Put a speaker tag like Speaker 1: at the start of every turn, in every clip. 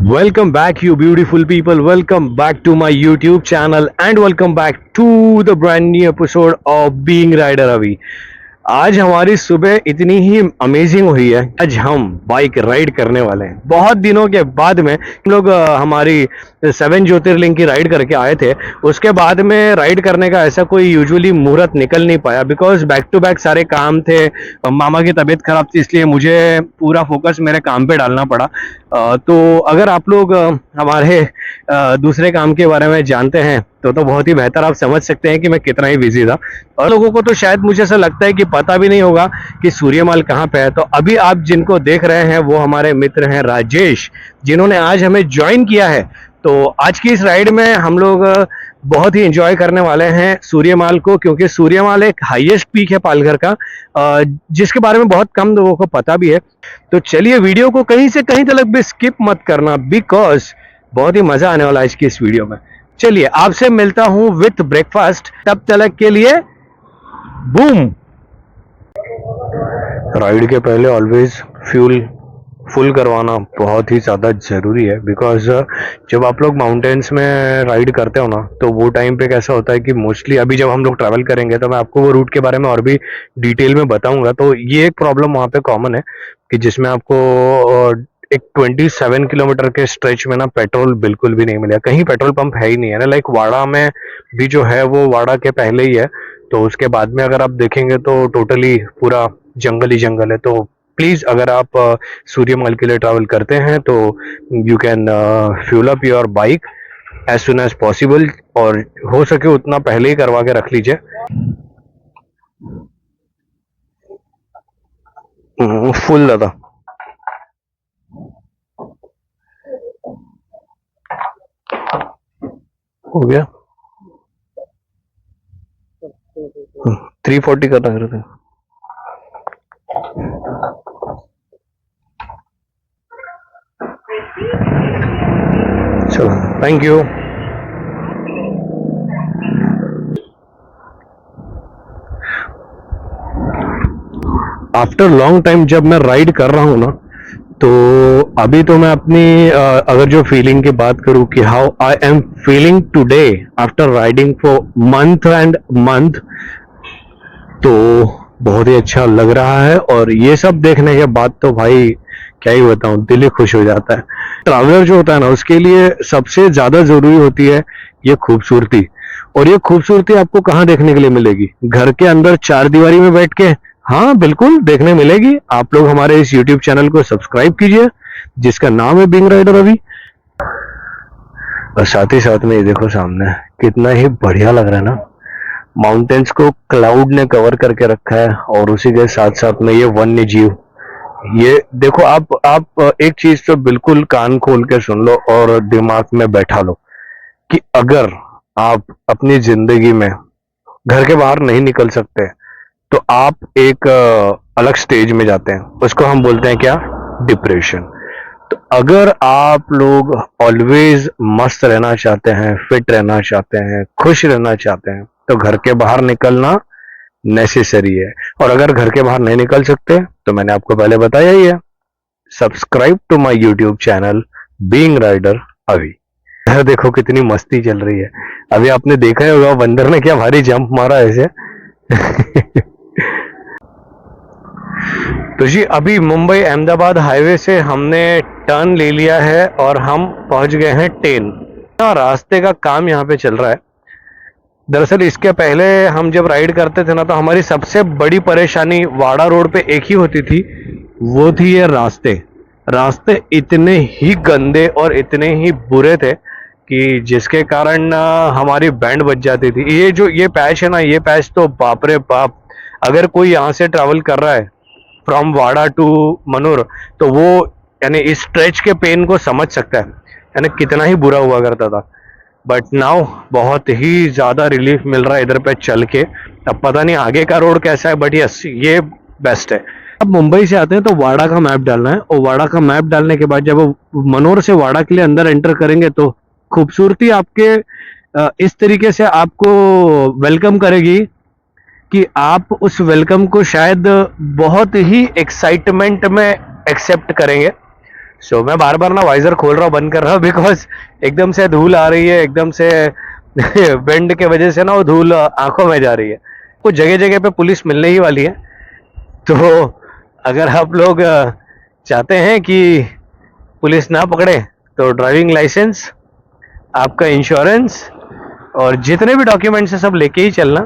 Speaker 1: Welcome back, you beautiful people. Welcome back to my YouTube channel and welcome back to the brand new episode of Being Rider Avi. आज हमारी सुबह इतनी ही amazing हुई है। आज हम बाइक राइड करने वाले हैं। बहुत दिनों के बाद में हम लोग हमारी 7 ज्योतिर्लिंग की राइड करके आए थे। उसके बाद में राइड करने का ऐसा कोई यूजुअली मुहूर्त निकल नहीं पाया, बिकॉज बैक टू बैक सारे काम थे। मामा की तबीयत खराब थी, इसलिए मुझे पूरा फोकस मेरे काम पे डालना पड़ा। तो अगर आप लोग हमारे दूसरे काम के बारे में जानते हैं तो बहुत ही बेहतर आप समझ सकते हैं कि मैं कितना ही बिजी था। और लोगों को तो शायद मुझे ऐसा लगता है कि पता भी नहीं होगा कि सूर्यमाल कहाँ पे है। तो अभी आप जिनको देख रहे हैं वो हमारे मित्र हैं राजेश, जिन्होंने आज हमें ज्वाइन किया है। तो आज की इस राइड में हम लोग बहुत ही एंजॉय करने वाले हैं सूर्यमाल को, क्योंकि सूर्यमाल एक हाईएस्ट पीक है पालघर का, जिसके बारे में बहुत कम लोगों को पता भी है। तो चलिए वीडियो को कहीं से कहीं तक भी स्किप मत करना, बिकॉज बहुत ही मजा आने वाला है इसकी इस वीडियो में। चलिए आपसे मिलता हूं विथ ब्रेकफास्ट, तब तक के लिए बूम। राइड के पहले ऑलवेज फ्यूल फुल करवाना बहुत ही ज़्यादा ज़रूरी है, बिकॉज जब आप लोग माउंटेन्स में राइड करते हो ना, तो वो टाइम पे कैसा होता है कि मोस्टली अभी जब हम लोग ट्रैवल करेंगे तो मैं आपको वो रूट के बारे में और भी डिटेल में बताऊंगा। तो ये एक प्रॉब्लम वहाँ पे कॉमन है कि जिसमें आपको एक 27 किलोमीटर के स्ट्रेच में ना पेट्रोल बिल्कुल भी नहीं मिलेगा। कहीं पेट्रोल पंप है ही नहीं है ना। लाइक वाड़ा में भी जो है वो वाड़ा के पहले ही है, तो उसके बाद में अगर आप देखेंगे तो टोटली पूरा जंगल ही जंगल है। तो प्लीज अगर आप सूर्यमाल के लिए ट्रैवल करते हैं तो you can fuel up your bike as soon as possible, और हो सके उतना पहले ही करवा के रख लीजिए। फुल दादा हो गया। 340 करना कर रहे थे। चलो, thank you. After long time जब मैं राइड कर रहा हूँ ना, तो अभी तो मैं अपनी अगर जो फीलिंग की बात करूँ कि how I am feeling today after riding for month and month, तो बहुत ही अच्छा लग रहा है। और ये सब देखने के बाद तो भाई क्या ही बताऊं, दिल ही खुश हो जाता है। ट्रैवलर जो होता है ना, उसके लिए सबसे ज्यादा जरूरी होती है ये खूबसूरती। और ये खूबसूरती आपको कहाँ देखने के लिए मिलेगी? घर के अंदर चार दीवारी में बैठ के? हाँ बिल्कुल देखने मिलेगी। आप लोग हमारे इस YouTube चैनल को सब्सक्राइब कीजिए, जिसका नाम है बीइंग राइडर अभी। और साथ ही साथ में ये देखो सामने कितना ही बढ़िया लग रहा है ना। माउंटेन्स को क्लाउड ने कवर करके रखा है, और उसी के साथ साथ में ये वन्य जीव। ये देखो, आप एक चीज तो बिल्कुल कान खोल के सुन लो और दिमाग में बैठा लो कि अगर आप अपनी जिंदगी में घर के बाहर नहीं निकल सकते तो आप एक अलग स्टेज में जाते हैं। उसको हम बोलते हैं क्या? डिप्रेशन। तो अगर आप लोग ऑलवेज मस्त रहना चाहते हैं, फिट रहना चाहते हैं, खुश रहना चाहते हैं, तो घर के बाहर निकलना नेसेसरी है। और अगर घर के बाहर नहीं निकल सकते तो मैंने आपको पहले बताया ही है, subscribe to my YouTube channel being rider अभी। देखो कितनी मस्ती चल रही है। अभी आपने देखा ही होगा बंदर ने क्या भारी जंप मारा ऐसे। तो जी अभी मुंबई अहमदाबाद हाईवे से हमने टर्न ले लिया है और हम पहुंच गए हैं टेन। रास्ते का काम यहाँ पे चल रहा है। दरअसल इसके पहले हम जब राइड करते थे ना, तो हमारी सबसे बड़ी परेशानी वाड़ा रोड पे एक ही होती थी, वो थी ये रास्ते इतने ही गंदे और इतने ही बुरे थे कि जिसके कारण हमारी बैंड बज जाती थी। ये जो ये पैच है ना, ये पैच तो बाप रे बाप, अगर कोई यहाँ से ट्रैवल कर रहा है फ्रॉम वाड़ा टू मनोर, तो वो यानी इस स्ट्रेच के पेन को समझ सकता है, यानी कितना ही बुरा हुआ करता था। बट नाउ बहुत ही ज्यादा रिलीफ मिल रहा है इधर पे चल के। अब पता नहीं आगे का रोड कैसा है, बट यस ये बेस्ट है। अब मुंबई से आते हैं तो वाड़ा का मैप डालना है, और वाड़ा का मैप डालने के बाद जब मनोर से वाड़ा के लिए अंदर एंटर करेंगे तो खूबसूरती आपके इस तरीके से आपको वेलकम करेगी कि आप उस वेलकम को शायद बहुत ही एक्साइटमेंट में एक्सेप्ट करेंगे। सो मैं बार बार ना वाइजर खोल रहा हूँ, बंद कर रहा हूँ, बिकॉज एकदम से धूल आ रही है, एकदम से विंड के वजह से ना वो धूल आंखों में जा रही है। कुछ जगह जगह पे पुलिस मिलने ही वाली है, तो अगर आप लोग चाहते हैं कि पुलिस ना पकड़े तो ड्राइविंग लाइसेंस, आपका इंश्योरेंस और जितने भी डॉक्यूमेंट्स है सब लेके ही चलना,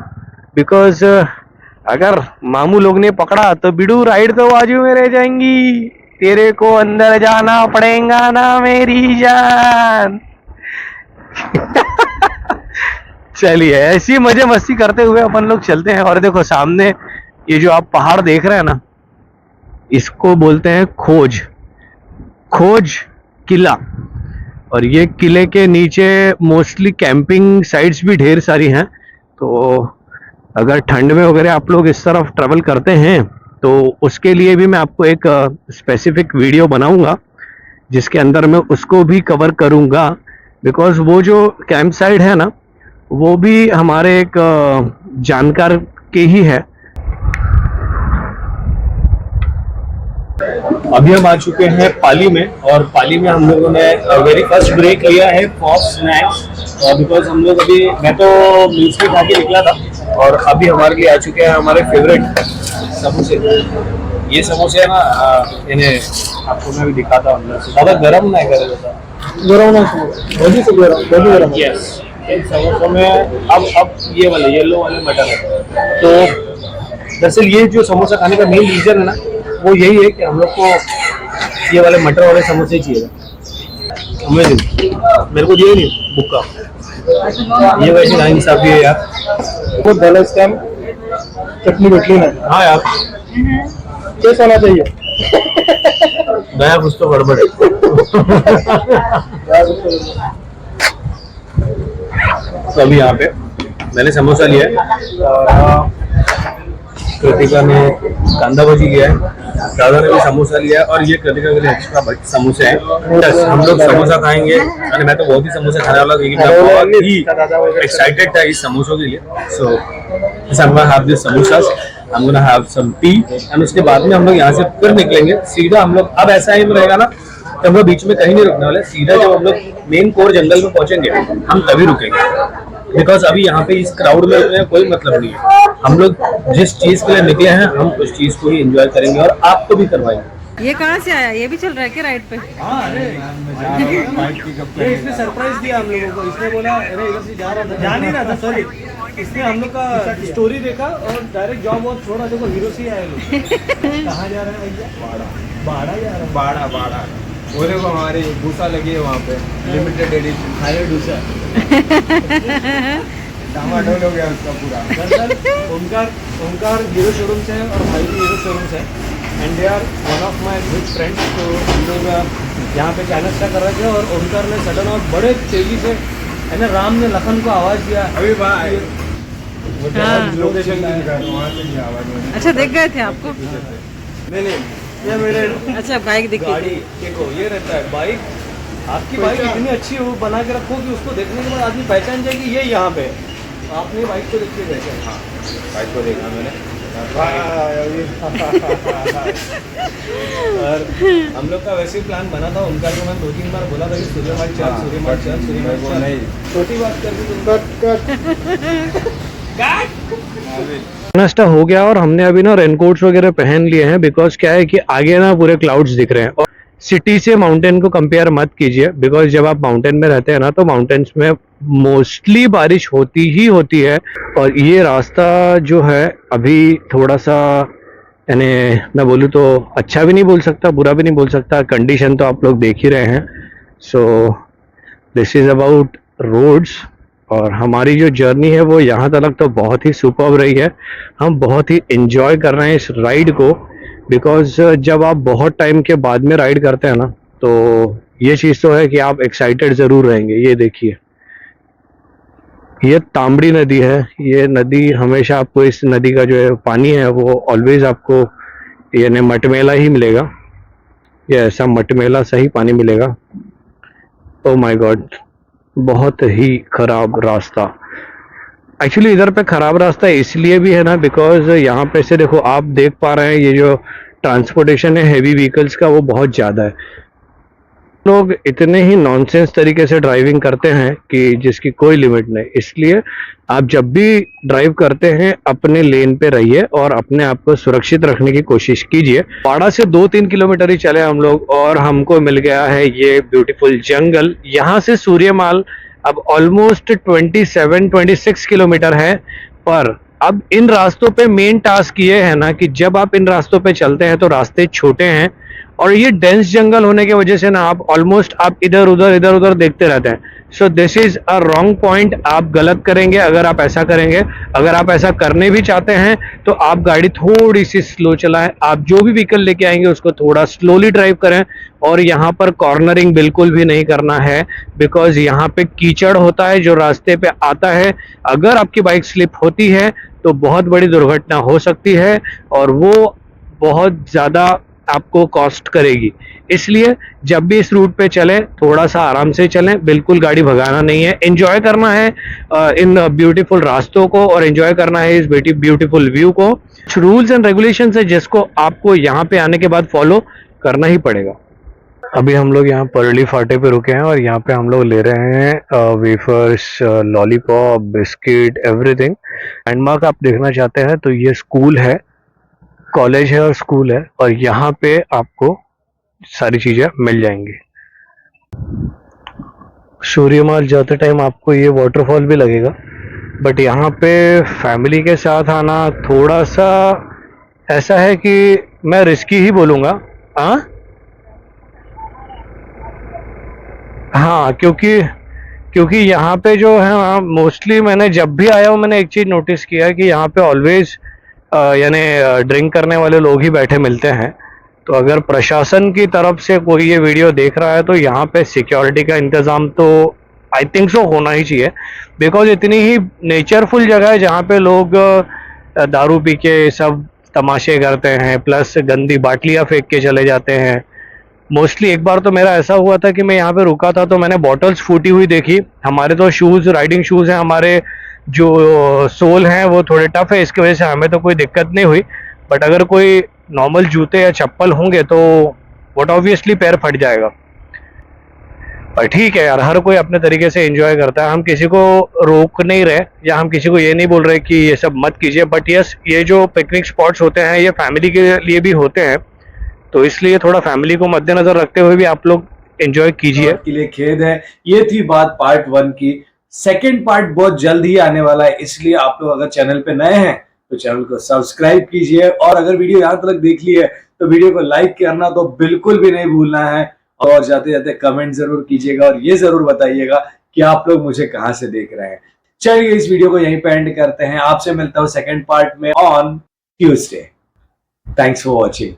Speaker 1: बिकॉज अगर मामू लोग ने पकड़ा तो बिडू राइड तो बाजू में रह जाएंगी, तेरे को अंदर जाना पड़ेगा ना मेरी जान। चलिए ऐसी मजे मस्ती करते हुए अपन लोग चलते हैं। और देखो सामने ये जो आप पहाड़ देख रहे हैं ना, इसको बोलते हैं खोज, खोज किला। और ये किले के नीचे मोस्टली कैंपिंग साइट्स भी ढेर सारी हैं, तो अगर ठंड में वगैरह आप लोग इस तरफ ट्रैवल करते हैं तो उसके लिए भी मैं आपको एक स्पेसिफिक वीडियो बनाऊंगा, जिसके अंदर मैं उसको भी कवर करूंगा, बिकॉज वो जो कैंप साइट है ना वो भी हमारे एक जानकार के ही है। अभी हम आ चुके हैं पाली में, और पाली में हम लोगों ने वेरी फर्स्ट ब्रेक लिया है फॉर स्नैक्स, बिकॉज हम लोग अभी, मैं तो मील्स भी खा के निकला था, और अभी हमारे लिए आ चुके हैं हमारे फेवरेट समोसे। ये समोसे है ना, इन्हें आपको मैं भी दिखाता हूँ अंदर से, ज़्यादा गर्म नहीं कर देता, गर्म ना, यस। इन समोसों में अब ये वाले येलो वाले मटर है, तो दरअसल ये जो समोसा खाने का मेन रीजन है ना वो यही है कि हम लोग को ये वाले मटर वाले समोसे चाहिए। मेरे को ये नहीं बुक्का, ये वैसे ना इंसाफी है यार, वो बैलेंस टाइम चटनी बटली ना। हाँ यार कैसा होना चाहिए, नया कुछ तो गड़बड़ है। तो अभी यहाँ पे मैंने समोसा लिया है, और कृतिका ने कांदा भजी लिया है, दादा ने भी समोसा लिया है, और ये कृतिका के लिए एक्स्ट्रा समोसे हैं। हम लोग समोसा खाएंगे, और मैं तो बहुत ही समोसा खाने वाला, क्योंकि मैं बहुत ही एक्साइटेड था इस समोसों के लिए। सो I'm gonna have this samosas, I'm gonna have some tea, and उसके बाद में हम लोग यहाँ से फिर निकलेंगे सीधा। हम लोग अब ऐसा ही रहेगा ना कि हम लोग बीच में कहीं नहीं रुकने वाले, सीधा जब हम लोग मेन कोर जंगल में पहुंचेंगे हम तभी रुकेंगे, बिकॉज अभी यहाँ पे इस क्राउड में रुकने का कोई मतलब नहीं है। हम लोग जिस चीज के लिए निकले हैं हम उस चीज को ही एंजॉय करेंगे और आपको भी करवाएंगे।
Speaker 2: ये कहाँ से आया, ये भी चल रहा है क्या राइड पे?
Speaker 3: हाँ, अरे ये इसने सरप्राइज दिया हम लोगों को। इसने बोला अरे इधर से जा रहा था, जा नहीं रहा था, सॉरी, इसने हम लोग का स्टोरी देखा और डायरेक्ट जॉब और छोड़ा, देखो हीरो से आए लोग। कहाँ जा रहे हैं भैया? बाड़ा जा रहे हैं, बाड़ा। वो देखो हमारी भूसा लगी है वहाँ पे, लिमिटेड एडिशन खाए भूसा। टमाटो हो गया उसका पूरा। दरअसल ओमकार हीरो शोरूम से है और भाई भी हीरो शोरूम से है, and they are one of my good friends. तो हम लोग यहाँ पे चैनल स्टार्ट कर रहे थे, और ओमकार ने सडन और बड़े तेजी से है ना, राम ने लखन को आवाज़ दिया, अभी भाई लोकेशन वहाँ से आवाज़।
Speaker 2: अच्छा देख गए थे आपको?
Speaker 3: नहीं, ये मेरे
Speaker 2: अच्छा बाइक दिखी
Speaker 3: गाड़ी देखो, ये रहता है बाइक, आपकी बाइक इतनी अच्छी हो बना के रखो कि उसको देखने के बाद आदमी पहचान जाए कि ये यहाँ पे। आपने बाइक को देख के पहचान? हाँ, बाइक को देखा मैंने। और हम लोग का वैसे प्लान बना था, उनका को मैं 2-3 बार बोला था कि सूर्यमाल चल, नहीं छोटी बात कर दी तुम।
Speaker 1: नाश्ता हो गया और हमने अभी ना रेनकोट्स वगैरह पहन लिए हैं, बिकॉज क्या है कि आगे ना पूरे क्लाउड्स दिख रहे हैं। और सिटी से माउंटेन को कंपेयर मत कीजिए, बिकॉज जब आप माउंटेन में रहते हैं ना तो माउंटेन्स में मोस्टली बारिश होती ही होती है। और ये रास्ता जो है अभी थोड़ा सा, यानी मैं बोलूँ तो अच्छा भी नहीं बोल सकता, बुरा भी नहीं बोल सकता, कंडीशन तो आप लोग देख ही रहे हैं। So this is about roads, और हमारी जो जर्नी है वो यहाँ तक तो बहुत ही सुपर्ब रही है। हम बहुत ही एंजॉय कर रहे हैं इस राइड को, बिकॉज जब आप बहुत टाइम के बाद में राइड करते हैं ना तो ये चीज़ तो है कि आप एक्साइटेड ज़रूर रहेंगे। ये देखिए, ये तांबड़ी नदी है। ये नदी हमेशा आपको, इस नदी का जो है पानी है वो ऑलवेज आपको यानी मटमैला ही मिलेगा, ये ऐसा मटमैला सही पानी मिलेगा। ओ माय गॉड, बहुत ही खराब रास्ता। एक्चुअली इधर पे खराब रास्ता इसलिए भी है ना, बिकॉज यहाँ पे से देखो आप देख पा रहे हैं ये जो ट्रांसपोर्टेशन है हेवी व्हीकल्स का वो बहुत ज़्यादा है। लोग इतने ही नॉनसेंस तरीके से ड्राइविंग करते हैं कि जिसकी कोई लिमिट नहीं। इसलिए आप जब भी ड्राइव करते हैं अपने लेन पे रहिए और अपने आप को सुरक्षित रखने की कोशिश कीजिए। पाड़ा से 2-3 किलोमीटर ही चले हम लोग और हमको मिल गया है ये ब्यूटीफुल जंगल। यहाँ से सूर्यमाल अब ऑलमोस्ट 27-26 किलोमीटर है। पर अब इन रास्तों पे मेन टास्क ये है ना कि जब आप इन रास्तों पे चलते हैं तो रास्ते छोटे हैं और ये डेंस जंगल होने की वजह से ना आप ऑलमोस्ट आप इधर उधर देखते रहते हैं। So this is a wrong point. आप गलत करेंगे अगर आप ऐसा करेंगे। अगर आप ऐसा करने भी चाहते हैं तो आप गाड़ी थोड़ी सी स्लो चलाएं। आप जो भी व्हीकल लेके आएंगे उसको थोड़ा स्लोली ड्राइव करें और यहाँ पर कॉर्नरिंग बिल्कुल भी नहीं करना है, बिकॉज यहाँ पे कीचड़ होता है जो रास्ते पे आता है। अगर आपकी बाइक स्लिप होती है तो बहुत बड़ी दुर्घटना हो सकती है और वो बहुत ज़्यादा आपको कॉस्ट करेगी। इसलिए जब भी इस रूट पे चलें थोड़ा सा आराम से चलें, बिल्कुल गाड़ी भगाना नहीं है। एंजॉय करना है इन ब्यूटीफुल रास्तों को और एंजॉय करना है इस ब्यूटीफुल व्यू को। कुछ रूल्स एंड रेगुलेशंस है जिसको आपको यहाँ पे आने के बाद फॉलो करना ही पड़ेगा। अभी हम लोग यहाँ परली फाटे पे रुके हैं और यहाँ पे हम लोग ले रहे हैं wafers, lollipop, biscuit, everything. Landmark आप देखना चाहते हैं तो ये स्कूल है, कॉलेज है और स्कूल है और यहाँ पे आपको सारी चीजें मिल जाएंगी। सूर्यमाल जाते टाइम आपको ये वाटरफॉल भी लगेगा, बट यहाँ पे फैमिली के साथ आना थोड़ा सा ऐसा है कि मैं रिस्की ही बोलूँगा। हाँ, क्योंकि यहाँ पे जो है मोस्टली मैंने जब भी आया हूँ मैंने एक चीज़ नोटिस किया है कि यहाँ पे ऑलवेज यानी ड्रिंक करने वाले लोग ही बैठे मिलते हैं। तो अगर प्रशासन की तरफ से कोई ये वीडियो देख रहा है तो यहाँ पे सिक्योरिटी का इंतज़ाम तो आई थिंक सो होना ही चाहिए, बिकॉज इतनी ही नेचरफुल जगह है जहाँ पे लोग दारू पी के सब तमाशे करते हैं, प्लस गंदी बाटलियाँ फेंक के चले जाते हैं। मोस्टली एक बार तो मेरा ऐसा हुआ था कि मैं यहाँ पे रुका था तो मैंने बॉटल्स फूटी हुई देखी। हमारे तो शूज़, राइडिंग शूज़ हैं, हमारे जो सोल हैं वो थोड़े टफ है, इसकी वजह से हमें तो कोई दिक्कत नहीं हुई। बट अगर कोई नॉर्मल जूते या चप्पल होंगे तो वो ऑब्वियसली पैर फट जाएगा। पर ठीक है यार, हर कोई अपने तरीके से एंजॉय करता है। हम किसी को रोक नहीं रहे या हम किसी को ये नहीं बोल रहे कि ये सब मत कीजिए, बट यस, ये जो पिकनिक स्पॉट्स होते हैं ये फैमिली के लिए भी होते हैं, तो इसलिए थोड़ा फैमिली को मद्देनजर रखते हुए भी आप लोग एंजॉय कीजिए।
Speaker 4: के लिए खेद है। ये थी बात पार्ट 1 की। सेकंड पार्ट बहुत जल्द ही आने वाला है, इसलिए आप लोग अगर चैनल पे नए हैं तो चैनल को सब्सक्राइब कीजिए और अगर वीडियो यहाँ तक देख ली है तो वीडियो को लाइक करना तो बिल्कुल भी नहीं भूलना है और जाते जाते कमेंट जरूर कीजिएगा और ये जरूर बताइएगा कि आप लोग मुझे कहाँ से देख रहे हैं। चलिए इस वीडियो को यहीं पे एंड करते हैं। आपसे मिलता हूँ सेकंड पार्ट में on Tuesday. Thanks for watching.